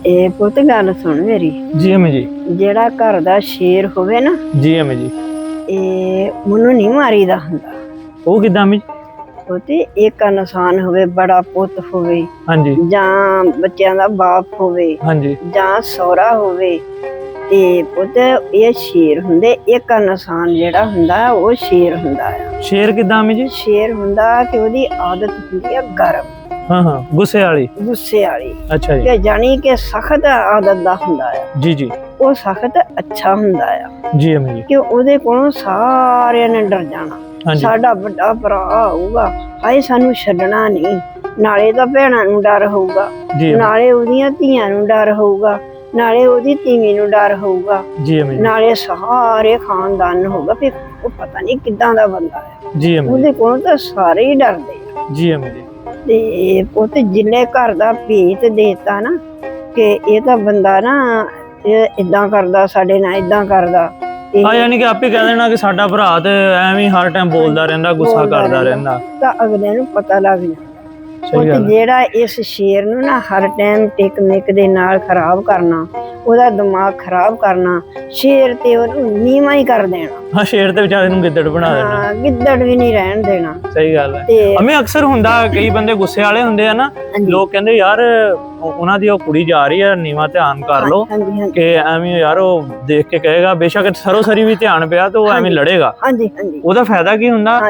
ਇਹ ਪੁੱਤ ਗੱਲ ਸੁਣ ਮੇਰੀ। ਜੀ ਅਮੀ ਜੀ। ਜਿਹੜਾ ਘਰ ਦਾ ਸ਼ੇਰ ਹੋਵੇ ਨਾ, ਜੀ ਅਮੀ ਜੀ। ਇਹ ਉਹਨੂੰ ਨਹੀਂ ਮਾਰੀਦਾ ਹੁੰਦਾ। ਉਹ ਕਿਦਾਂ ਅਮੀ? ਪੁੱਤੇ ਇੱਕ ਇਨਸਾਨ ਹੋਵੇ, ਬੜਾ ਪੁੱਤ ਹੋਵੇ ਹਾਂਜੀ ਜਾਂ ਬੱਚਿਆਂ ਦਾ ਬਾਪ ਹੋਵੇ ਹਾਂਜੀ ਜਾਂ ਸਹੁਰਾ ਹੋਵੇ, ਤੇ ਪੁੱਤ ਇਹ ਸ਼ੇਰ ਹੁੰਦੇ। ਇੱਕ ਇਨਸਾਨ ਜਿਹੜਾ ਹੁੰਦਾ ਉਹ ਸ਼ੇਰ ਹੁੰਦਾ ਆ। ਸ਼ੇਰ ਕਿਦਾਂ ਅਮੀ ਜੀ? ਸ਼ੇਰ ਹੁੰਦਾ ਕਿ ਉਹਦੀ ਆਦਤ ਹੁੰਦੀ ਆ ਗਰਮ, ਹਾਂ ਗੁੱਸੇ ਵਾਲੀ। ਗੁੱਸੇ ਵਾਲੀ, ਅੱਛਾ ਜੀ। ਕਿ ਜਾਣੀ ਕਿ ਸਖਤ ਆਦਤ ਦਾ ਹੁੰਦਾ ਆ। ਜੀ ਜੀ। ਉਹ ਸਖਤ ਅੱਛਾ ਹੁੰਦਾ ਆ ਜੀ ਅਮੀ ਜੀ। ਕਿ ਉਹਦੇ ਕੋਲੋਂ ਸਾਰਿਆਂ ਨੇ ਡਰ ਜਾਣਾ। ਹਾਂਜੀ ਸਾਡਾ ਵੱਡਾ ਭਰਾ ਆਊਗਾ, ਹਾਏ ਸਾਨੂੰ ਛੱਡਣਾ ਨਹੀਂ। ਨਾਲੇ ਤਾਂ ਭੈਣਾਂ ਨੂੰ ਡਰ ਹੋਊਗਾ, ਜੀ ਨਾਲੇ ਉਹਦੀਆਂ ਧੀਆਂ ਨੂੰ ਡਰ ਹੋਊਗਾ, ਨਾਲੇ ਉਹਦੀ ਤੀਵੀਂ ਨੂੰ ਡਰ ਹੋਊਗਾ, ਜੀ ਅਮੀ ਜੀ। ਨਾਲੇ ਸਾਰੇ ਖਾਨਦਾਨ ਨੂੰ ਹੋਊਗਾ ਵੀ ਉਹ ਪਤਾ ਨਹੀਂ ਕਿੱਦਾਂ ਦਾ ਬੰਦਾ ਹੈ। ਜੀ ਅਮੀ ਜੀ। ਉਹਦੇ ਕੋਲੋਂ ਤਾਂ ਸਾਰੇ ਹੀ ਡਰਦੇ ਆ। ਜੀ ਅਮੀ ਜੀ। ਤੇ ਉਹ ਤੇ ਜਿੰਨੇ ਘਰ ਦਾ ਭੇਤ ਦੇਤਾ ਨਾ ਕਿ ਇਹ ਤਾਂ ਬੰਦਾ ਨਾ ਇਦਾਂ ਕਰਦਾ, ਸਾਡੇ ਨਾਲ ਇਦਾਂ ਕਰਦਾ। ਯਾਨੀ ਕਿ ਆਪੇ ਕਹਿ ਦੇਣਾ ਕਿ ਸਾਡਾ ਭਰਾ ਤੇ ਐਵੇਂ ਹਰ ਟਾਈਮ ਬੋਲਦਾ ਰਹਿੰਦਾ, ਗੁੱਸਾ ਕਰਦਾ ਰਹਿੰਦਾ, ਤਾਂ ਅਗਲੇ ਨੂੰ ਪਤਾ ਲੱਗ ਜਾਂਦਾ। ਸਹੀ ਗੱਲ। ਜਿਹੜਾ ਇਸ ਸ਼ੇਰ ਨੂੰ ਨਾ ਹਰ ਟਾਈਮ ਟਿਕ ਮਿਕ ਦੇ ਨਾਲ ਖਰਾਬ ਕਰਨਾ, ਉਹਦਾ ਦਿਮਾਗ ਖਰਾਬ ਕਰਨਾ, ਸ਼ੇਰ ਤੇ ਉਹਨੂੰ ਨੀਵਾਂ ਹੀ ਕਰ ਦੇਣਾ। ਹਾਂ, ਸ਼ੇਰ ਤੇ ਵਿਚਾਰੇ ਨੂੰ ਗਿੱਦੜ ਬਣਾ ਦੇਣਾ। ਹਾਂ, ਗਿੱਦੜ ਵੀ ਨਹੀਂ ਰਹਿਣ ਦੇਣਾ। ਸਹੀ ਗੱਲ ਹੈ। ਤੇ ਅਮੀ ਅਕਸਰ ਹੁੰਦਾ, ਕਈ ਬੰਦੇ ਗੁੱਸੇ ਵਾਲੇ ਹੁੰਦੇ ਆ ਨਾ, ਲੋਕ ਕਹਿੰਦੇ ਯਾਰ ਉਹਨਾਂ ਦੀ ਉਹ ਕੁੜੀ ਜਾ ਰਹੀ ਹੈ, ਨੀਵਾਂ ਧਿਆਨ ਕਰ ਲੋ ਕਿ ਐਵੇਂ ਯਾਰ ਉਹ ਦੇਖ ਕੇ ਕਹੇਗਾ, ਬੇਸ਼ੱਕ ਸਰੋਸਰੀ ਵੀ ਧਿਆਨ ਪਿਆ ਤੇ ਉਹ ਐਵੇਂ ਲੜੇਗਾ। ਹਾਂਜੀ ਹਾਂਜੀ। ਉਹਦਾ ਫਾਇਦਾ ਕੀ ਹੁੰਦਾ?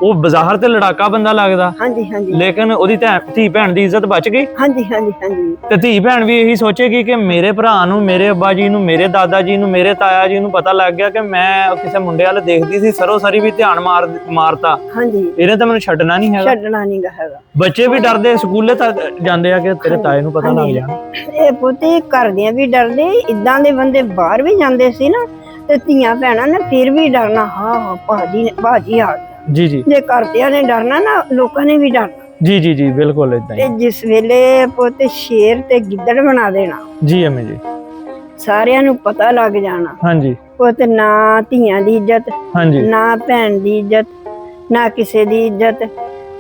ਉਹ ਬਾਜ਼ਾਰ ਤੇ ਲੜਾਕਾ ਬੰਦਾ ਲੱਗਦਾ, ਹਾਂਜੀ ਹਾਂਜੀ, ਲੇਕਿਨ ਉਹਦੀ ਧੀ ਭੈਣ ਦੀ ਇੱਜ਼ਤ ਬਚ ਗਈ। ਹਾਂਜੀ ਹਾਂਜੀ ਹਾਂਜੀ। ਤੇ ਧੀ ਭੈਣ ਵੀ ਇਹੀ ਸੋਚੇਗੀ ਕਿ ਮੇਰੇ ਭਰਾ ਨੂੰ, ਮੇਰੇ ਅੱਬਾ ਜੀ ਨੂੰ, ਮੇਰੇ ਦਾਦਾ ਜੀ ਨੂੰ, ਮੇਰੇ ਤਾਇਆ ਜੀ ਨੂੰ ਪਤਾ ਲੱਗ ਗਿਆ ਕਿ ਮੈਂ ਕਿਸੇ ਮੁੰਡੇ ਵੱਲ ਦੇਖਦੀ ਸੀ, ਸਰੋਸਰੀ ਵੀ ਧਿਆਨ ਮਾਰਤਾ। ਹਾਂਜੀ, ਇਹਨੇ ਤਾਂ ਮੈਨੂੰ ਛੱਡਣਾ ਨਹੀਂ ਹੈਗਾ। ਛੱਡਣਾ ਨਹੀਂ ਹੈਗਾ। ਬੱਚੇ ਵੀ ਡਰਦੇ, ਸਕੂਲੇ ਤੱਕ ਜਾਂਦੇ ਆ ਕਿ ਤੇਰੇ ਤਾਏ ਨੂੰ ਪਤਾ ਲੱਗ ਜਾਣਾ। ਇਹ ਪੁੱਤੇ ਘਰਦਿਆਂ ਵੀ ਡਰਦੇ, ਇਦਾਂ ਦੇ ਬੰਦੇ ਬਾਹਰ ਵੀ ਜਾਂਦੇ ਸੀ ਨਾ, ਤੇ ਧੀਆਂ ਭੈਣਾਂ ਨੇ ਫਿਰ ਵੀ ਡਰਨਾ। ਹਾਂ ਭਾਜੀ ਆ ਗਿਆ। ਜੀ ਜੀ। ਜੇ ਘਰਦਿਆਂ ਨੇ ਡਰਨਾ ਨਾ, ਲੋਕਾਂ ਨੇ ਵੀ ਡਰਨਾ। ਜੀ ਜੀ ਜੀ, ਬਿਲਕੁਲ ਏਦਾਂ ਤੇ ਹੀ। ਜਿਸ ਵੇਲੇ ਪੁੱਤ ਸ਼ੇਰ ਤੇ ਗਿੱਦੜ ਬਣਾ ਦੇਣਾ, ਜੀ ਅਮੀ ਜੀ। ਸਾਰਿਆਂ ਨੂੰ ਪਤਾ ਲੱਗ ਜਾਣਾ। ਹਾਂਜੀ। ਪੁੱਤ ਨਾ ਧੀਆਂ ਦੀ ਇੱਜ਼ਤ, ਹਾਂਜੀ। ਨਾ ਭੈਣ ਦੀ ਇੱਜ਼ਤ, ਨਾ ਕਿਸੇ ਦੀ ਇੱਜ਼ਤ,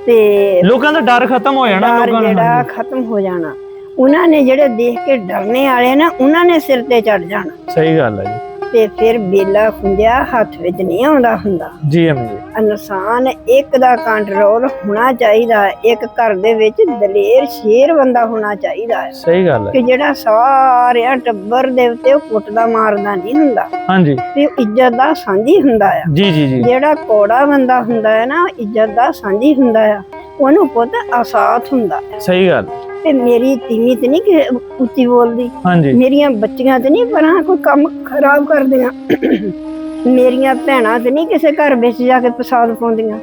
ਤੇ ਲੋਕਾਂ ਦਾ ਡਰ ਖਤਮ ਹੋ ਜਾਣਾ। ਡਰ ਜਿਹੜਾ ਖਤਮ ਹੋ ਜਾਣਾ। ਉਹਨਾਂ ਨੇ ਜਿਹੜੇ ਦੇਖ ਕੇ ਡਰਨੇ ਵਾਲੇ ਨਾ, ਉਹਨਾਂ ਨੇ ਸਿਰ ਤੇ ਚੜ ਜਾਣਾ। ਸਹੀ ਗੱਲ ਹੈ ਜੀ। ਤੇ ਫਿਰ ਬੇਲਾ ਖੁੰਝਿਆ ਹੱਥ ਵਿੱਚ ਨਹੀਂ ਆਉਂਦਾ ਹੁੰਦਾ। ਜੀ ਅਮੀ ਜੀ। ਇਨਸਾਨ ਇੱਕ ਦਾ ਕੰਟਰੋਲ ਹੋਣਾ ਚਾਹੀਦਾ। ਇੱਕ ਘਰ ਦੇ ਵਿੱਚ ਦਲੇਰ ਸ਼ੇਰ ਬੰਦਾ ਹੋਣਾ ਚਾਹੀਦਾ ਹੈ। ਸਹੀ ਗੱਲ ਹੈ। ਕਿ ਜਿਹੜਾ ਸਾਰਿਆਂ ਟੱਬਰ ਦੇ ਉੱਤੇ ਉਹ ਕੁੱਟਦਾ ਮਾਰਦਾ ਨਹੀਂ ਹੁੰਦਾ। ਹਾਂਜੀ। ਤੇ ਇੱਜ਼ਤ ਦਾ ਸਾਂਝੀ ਹੁੰਦਾ ਆ। ਜੀ ਜੀ ਜੀ। ਜਿਹੜਾ ਕੋੜਾ ਬੰਦਾ ਹੁੰਦਾ ਹੈ ਨਾ, ਇੱਜ਼ਤ ਦਾ ਸਾਂਝੀ ਹੁੰਦਾ ਆ, ਉਹਨੂੰ ਪੁੱਤ ਆਸਾਤ ਹੁੰਦਾ। ਸਹੀ ਗੱਲ। ਤੇ ਮੇਰੀ ਤੀਵੀਂ ਤੇ ਨਹੀਂ ਉੱਚੀ ਬੋਲਦੀ, ਹਾਂਜੀ। ਮੇਰੀਆਂ ਬੱਚੀਆਂ ਤੇ ਨਹੀਂ ਪਰਾਂ ਕੋਈ ਕੰਮ ਖਰਾਬ ਕਰਦੀਆਂ, ਮੇਰੀਆਂ ਭੈਣਾਂ ਤੇ ਨਹੀਂ ਕਿਸੇ ਘਰ ਵਿੱਚ ਜਾ ਕੇ ਫਸਾਦ ਪਾਉਂਦੀਆਂ।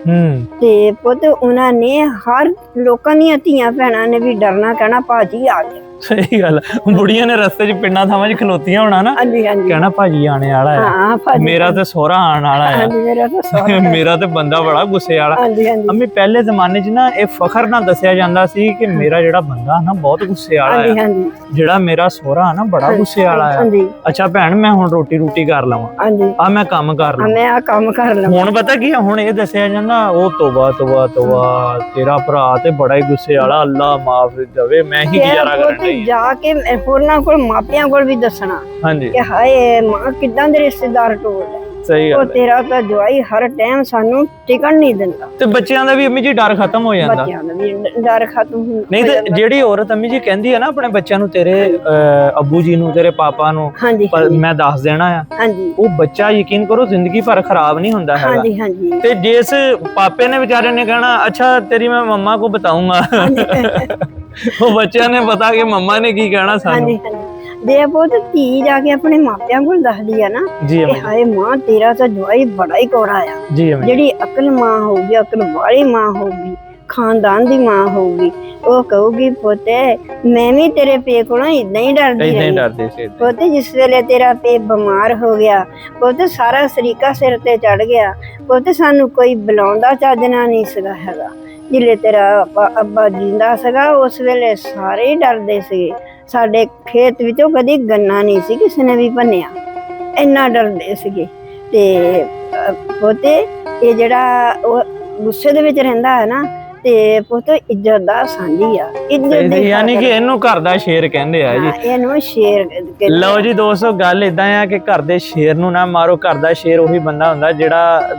ਤੇ ਪੁੱਤ ਉਹਨਾਂ ਨੇ ਹਰ ਲੋਕਾਂ ਦੀਆਂ ਧੀਆਂ ਭੈਣਾਂ ਨੇ ਵੀ ਡਰਨਾ, ਕਹਿਣਾ ਭਾਜੀ ਆ ਗਿਆ। ਸਹੀ ਗੱਲ। ਬੁੜੀਆਂ ਨੇ ਰਸਤੇ 'ਚ ਪਿੰਡਾਂ ਥਾਵਾਂ 'ਚ ਖਲੋਤੀਆਂ ਹੋਣਾ ਨਾ, ਕਹਿਣਾ ਭਾਜੀ ਆਣੇ ਵਾਲਾ ਹੈ, ਮੇਰਾ ਤੇ ਸਹੁਰਾ ਆਣ ਵਾਲਾ ਹੈ, ਮੇਰਾ ਤੇ ਬੰਦਾ ਬੜਾ ਗੁੱਸੇ ਵਾਲਾ। ਅੰਮੀ ਪਹਿਲੇ ਜ਼ਮਾਨੇ 'ਚ ਨਾ ਇਹ ਫਖਰ ਨਾਲ ਦੱਸਿਆ ਜਾਂਦਾ ਸੀ ਕਿ ਮੇਰਾ ਜਿਹੜਾ ਬੰਦਾ ਨਾ ਬਹੁਤ ਗੁੱਸੇ ਵਾਲਾ ਹੈ, ਜਿਹੜਾ ਮੇਰਾ ਸਹੁਰਾ ਨਾ ਬੜਾ ਗੁੱਸੇ ਵਾਲਾ ਹੈ। ਅੱਛਾ ਭੈਣ, ਮੈਂ ਹੁਣ ਰੋਟੀ ਕਰ ਲਵਾਂ, ਆ ਮੈਂ ਕੰਮ ਕਰ ਲਵਾਂ। ਹੁਣ ਪਤਾ ਕੀ, ਹੁਣ ਇਹ ਦੱਸਿਆ ਜਾਂਦਾ, ਉਹ ਤੋਬਾ ਤੋਬਾ ਤੋਬਾ, ਤੇਰਾ ਭਰਾ ਤੇ ਬੜਾ ਹੀ ਗੁੱਸੇ ਵਾਲਾ, ਅੱਲਾ ਮਾਫ ਦੇਵੇ, ਮੈਂ ਹੀ ਗੁਜ਼ਾਰਾ ਕਰਨ ਜਾ ਕੇ ਹੋਰਨਾਂ ਕੋਲ, ਮਾਪਿਆਂ ਕੋਲ ਵੀ ਦੱਸਣਾ ਕਿ ਹਾਏ ਮਾਂ ਕਿੱਦਾਂ ਦੇ ਰਿਸ਼ਤੇਦਾਰ ਟੋਲ ਹੈ। ਸਹੀ ਗੱਲ। ਉਹ ਤੇਰਾ ਤਾਂ ਜਵਾਈ ਹਰ ਟਾਈਮ ਸਾਨੂੰ ਟਿਕਣ ਨਹੀਂ ਦਿੰਦਾ। ਤੇ ਬੱਚਿਆਂ ਦਾ ਵੀ ਅੰਮੀ ਜੀ ਡਰ ਖਤਮ ਹੋ ਜਾਂਦਾ। ਬੱਚਿਆਂ ਦਾ ਵੀ ਡਰ ਖਤਮ ਹੁੰਦਾ। ਨਹੀਂ ਤੇ ਜਿਹੜੀ ਔਰਤ ਅੰਮੀ ਜੀ ਕਹਿੰਦੀ ਹੈ ਨਾ ਆਪਣੇ ਬੱਚਿਆਂ ਨੂੰ, ਤੇਰੇ ਅੱਬੂ ਜੀ ਨੂੰ, ਤੇਰੇ ਪਾਪਾ ਨੂੰ ਮੈਂ ਦੱਸ ਦੇਣਾ ਆ, ਉਹ ਬੱਚਾ ਯਕੀਨ ਕਰੋ ਜ਼ਿੰਦਗੀ ਭਰ ਖਰਾਬ ਨਹੀਂ ਹੁੰਦਾ ਹੈਗਾ। ਤੇ ਜਿਸ ਪਾਪੇ ਨੇ ਵਿਚਾਰੇ ਨੇ ਕਹਿਣਾ ਅੱਛਾ ਤੇਰੀ ਮੈਂ ਮੰਮਾ ਕੋ ਬਤਾਊਂਗਾ, ਉਹ ਬੱਚਿਆਂ ਨੇ ਪਤਾ ਕਿ ਮੰਮਾ ਨੇ ਕੀ ਕਹਿਣਾ ਸਾਨੂੰ। ਜੇ ਬਹੁਤ ਧੀ ਜਾ ਕੇ ਆਪਣੇ ਮਾਪਿਆਂ ਕੋਲ ਦੱਸਦੀ ਆ ਨਾ ਕਿ ਹਾਏ ਮਾਂ ਤੇਰਾ ਤਾਂ ਜਵਾਈ ਬੜਾ ਹੀ ਕੋੜਾ ਆ, ਜਿਹੜੀ ਅਕਲ ਮਾਂ ਹੋਊਗੀ, ਅਕਲ ਵਾਲੀ ਮਾਂ ਹੋਊਗੀ, ਖਾਨਦਾਨ ਦੀ ਮਾਂ ਹੋਊਗੀ, ਉਹ ਕਹੂਗੀ ਪੋਤੇ ਮੈਂ ਵੀ ਤੇਰੇ ਪੇ ਕੋਲੋਂ ਇਦਾਂ ਹੀ ਡਰਦੀ ਸੀ। ਪੋਤੇ ਜਿਸ ਵੇਲੇ ਤੇਰਾ ਪੇ ਬਿਮਾਰ ਹੋ ਗਿਆ, ਪੋਤੇ ਸਾਰਾ ਸਰੀਕਾ ਸਿਰ ਤੇ ਚੜ ਗਿਆ, ਪੋਤੇ ਸਾਨੂੰ ਕੋਈ ਬੁਲਾਉਂਦਾ ਚੱਜਣਾ ਨਹੀਂ ਸੀਗਾ ਹੈਗਾ। ਜਿਲੇ ਤੇਰਾ ਅੱਬਾ ਜਿੰਦਾ ਸੀਗਾ, ਉਸ ਵੇਲੇ ਸਾਰੇ ਹੀ ਡਰਦੇ ਸੀਗੇ। ਸਾਡੇ ਖੇਤ ਵਿੱਚੋਂ ਕਦੀ ਗੰਨਾ ਨਹੀਂ ਸੀ ਕਿਸੇ ਨੇ ਵੀ ਭੰਨਿਆ, ਇੰਨਾ ਡਰਦੇ ਸੀਗੇ। ਤੇ ਪੋਤੇ ਇਹ ਜਿਹੜਾ ਉਹ ਗੁੱਸੇ ਦੇ ਵਿੱਚ ਰਹਿੰਦਾ ਹੈ ਨਾ, ਤੇ ਪੁੱਤ ਇੱਜ਼ਤ ਦਾ ਸਾਂਝੀ ਆ, ਇੱਜ਼ਤ ਦੀ ਯਾਨੀ ਕਿ ਇਹਨੂੰ ਘਰ ਦਾ ਸ਼ੇਰ ਕਹਿੰਦੇ ਆ ਜੀ, ਇਹਨੂੰ ਸ਼ੇਰ ਕਹਿੰਦੇ। ਲਓ ਜੀ ਦੋਸਤੋ, ਗੱਲ ਇਦਾਂ ਆ ਕਿ ਘਰ ਦੇ ਸ਼ੇਰ ਨੂੰ ਨਾ ਮਾਰੋ। ਘਰ ਦਾ ਸ਼ੇਰ ਉਹੀ ਬੰਦਾ ਹੁੰਦਾ ਜਿਹੜਾ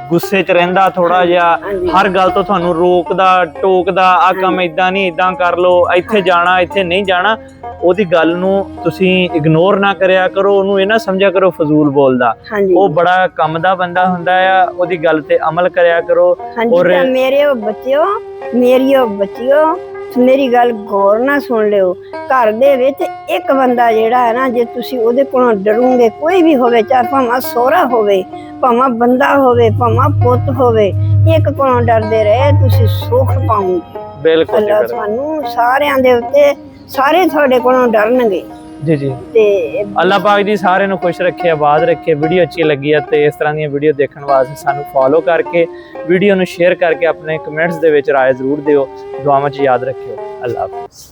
ਗੁੱਸੇ 'ਚ ਰਹਿੰਦਾ ਥੋੜਾ ਜਿਹਾ, ਹਰ ਗੱਲ ਤੋਂ ਤੁਹਾਨੂੰ ਰੋਕਦਾ ਟੋਕਦਾ, ਆ ਕੰਮ ਇਦਾਂ ਨਹੀਂ, ਇਦਾਂ ਕਰ ਲੋ, ਇੱਥੇ ਜਾਣਾ ਇੱਥੇ ਨਹੀਂ ਜਾਣਾ। ਉਹਦੀ ਗੱਲ ਨੂੰ ਤੁਸੀਂ ਇਗਨੋਰ ਨਾ ਕਰਿਆ ਕਰੋ, ਉਹਨੂੰ ਇਹ ਨਾ ਸਮਝਿਆ ਕਰੋ ਫਜ਼ੂਲ ਬੋਲਦਾ। ਉਹ ਬੜਾ ਕੰਮ ਦਾ ਬੰਦਾ ਹੁੰਦਾ ਆ, ਉਹਦੀ ਗੱਲ ਤੇ ਅਮਲ ਕਰਿਆ ਕਰੋ। ਔਰ ਮੇਰੇ ਬੱਚਿਓ, ਮੇਰੀਓ ਬੱਚਿਓ, ਮੇਰੀ ਗੱਲ ਗੌਰ ਨਾਲ ਸੁਣ ਲਿਓ। ਘਰ ਦੇ ਵਿੱਚ ਇੱਕ ਬੰਦਾ ਜਿਹੜਾ ਹੈ ਨਾ, ਜੇ ਤੁਸੀਂ ਉਹਦੇ ਕੋਲੋਂ ਡਰੋਗੇ, ਕੋਈ ਵੀ ਹੋਵੇ, ਚਾਹੇ ਭਾਵੇਂ ਸਹੁਰਾ ਹੋਵੇ, ਭਾਵੇਂ ਬੰਦਾ ਹੋਵੇ, ਭਾਵੇਂ ਪੁੱਤ ਹੋਵੇ, ਇੱਕ ਕੋਲੋਂ ਡਰਦੇ ਰਹੇ ਤੁਸੀਂ ਸੁੱਖ ਪਾਓਗੇ। ਬਿਲਕੁਲ ਅੱਲਾਹ ਤੁਹਾਨੂੰ ਸਾਰਿਆਂ ਦੇ ਉੱਤੇ, ਸਾਰੇ ਤੁਹਾਡੇ ਕੋਲੋਂ ਡਰਨਗੇ ਜੀ ਜੀ। ਤੇ ਅੱਲਾਹ ਪਾਕ ਜੀ ਸਾਰਿਆਂ ਨੂੰ ਖੁਸ਼ ਰੱਖੇ, ਆਬਾਦ ਰੱਖੇ। ਵੀਡੀਓ ਅੱਛੀ ਲੱਗੀ ਹੈ ਤੇ ਇਸ ਤਰ੍ਹਾਂ ਦੀਆਂ ਵੀਡੀਓ ਦੇਖਣ ਵਾਸਤੇ ਸਾਨੂੰ ਫੋਲੋ ਕਰਕੇ, ਵੀਡੀਓ ਨੂੰ ਸ਼ੇਅਰ ਕਰਕੇ ਆਪਣੇ ਕਮੈਂਟਸ ਦੇ ਵਿੱਚ ਰਾਏ ਜ਼ਰੂਰ ਦਿਓ। ਦੁਆਵਾਂ 'ਚ ਯਾਦ ਰੱਖਿਓ। ਅੱਲਾਹ ਹਾਫਿਜ਼।